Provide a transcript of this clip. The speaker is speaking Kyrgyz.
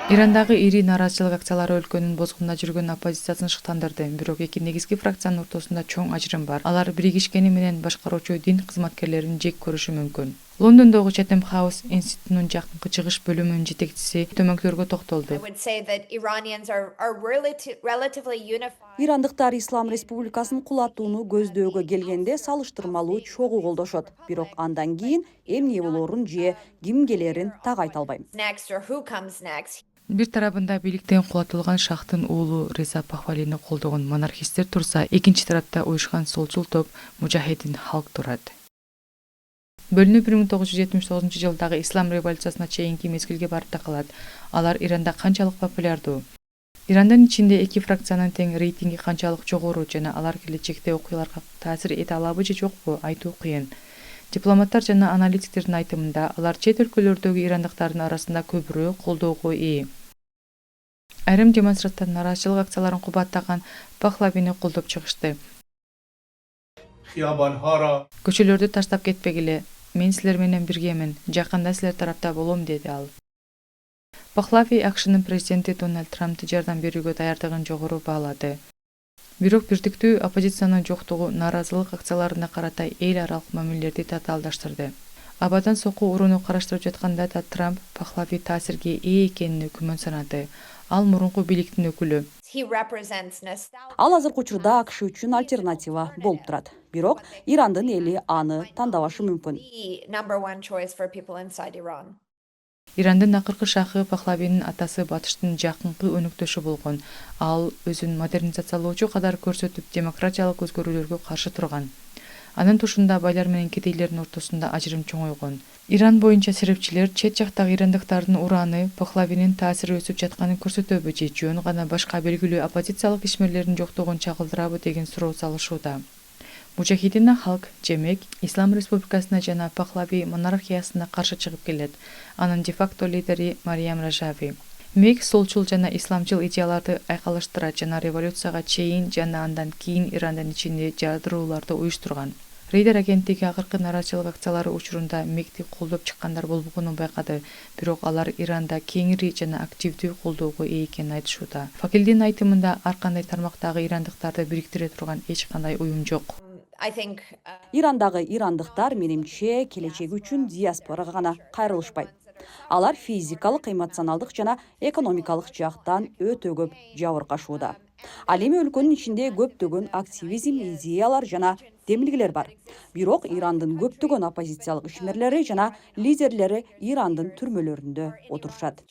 Ирандагы ири нааразычылык акциялары өлкөнүн бозгунда жүргөн оппозициясын шыктандырды. Бирок эки негизги фракциянын ортосунда чоң ажырым бар. Алар биригишкени менен башкаруучу дин кызматкерлерин жек көрүшү мүмкүн. Лондондогу Chatham House институтунун жакынкы чыгыш бөлүмүнүн жетекчиси төмөктөргө токтолду. Ирандыктар Ислам Республикасын кулатууну көздөөгө келгенде салыштырмалуу чогуу колдошот. Бирок андан кийин эмне болоорун же ким келерин так айта албайм. Бир тарабында бийликтен кулатылган шахтын уулу Реза Пахвалини колдогон монархисттер турса, экинчи тарапта уюшкан солчул топ Мужахедин Халк турат. Бөлүнүү 1979-жылдагы ислам революциясына чейинки мезгилге барып такалат. Алар Иранда канчалык популярдуу? Ирандын ичинде эки фракциянын тең рейтинги канчалык жогору жана алар келечекте окуяларга таасир эте алабы же жокпу айтуу кыйын. Дипломаттар жана аналитиктердин айтымында, алар чет өлкөлөрдөгү ирандыктардын арасында көбүрөөк колдоого ээ. Айрым демонстранттар нааразычылык акцияларын кубаттаган Пахлавини колдоп чыгышты. Көчөлөрдү таштап кетпегиле, мен силер менен биргемин, жакында силер тарапта болом, деди ал. Пахлави АКШнын президенти Дональд Трампты жардам берүүгө даярдыгын жогору баалады. Бирок бирдиктүү оппозициянын жоктугу нааразылык акцияларына карата эл аралык мамилелерди татаалдаштырды. Абадан сокку урууну караштырып жатканда да Трамп Пахлави таасирге ээ экенине күмөн санады. Ал мурунку бийликтин өкүлү. Ал азыркы учурда АКШ үчүн альтернатива болуп турат. Бирок Ирандын эли аны тандабашы мүмкүн. Ирандын акыркы шахы Пахлавинин атасы батыштын жакынкы өнөктөшү болгон. Ал өзүн модернизациялоочу кадар көрсөтүп, демократиялык өзгөрүүлөргө каршы турган. Анын тушунда байлар менен кедейлердин ортосунда ажырым чоңойгон. Иран боюнча серепчилер чет жактагы ирандыктардын ураны Пахлавинин таасири өсүп жатканын көрсөтөбү же жөн гана башка белгилүү оппозициялык ишмерлердин жоктугун чагылдырабы деген суроо салышууда. Мужахидин Халк Жемек Ислам Республикасына жана Пахлави монархиясына каршы чыгып келет. Анын де-факто лидери Мариям Ражави. Мек солчул жана исламчыл идеяларды айкалыштырат жана революцияга чейин жана андан кийин Ирандын ичинде жадыроолорду уюштурган. Рейдер агенттиги акыркы нааразычылык акциялары учурунда Мекти колдоп чыккандар болбогонун байкады, бирок алар Иранда кеңири жана активдүү колдоого ээ экенин айтышууда. Факилдин айтымында ар кандай тармактагы ирандыктарды бириктире турган эч кандай уюм жок. Ирандагы ирандыктар менимче келечеги үчүн диаспорага гана кайрылышпайт. Алар физикалык, эмоционалдык жана экономикалык жактан өтө көп жабыркашууда. Ал эми өлкөнүн ичинде көптөгөн активизм, идеялар жана демилгелер бар. Бирок Ирандын көптөгөн оппозициялык ишмерлери жана лидерлери Ирандын түрмөлөрүндө отурушат.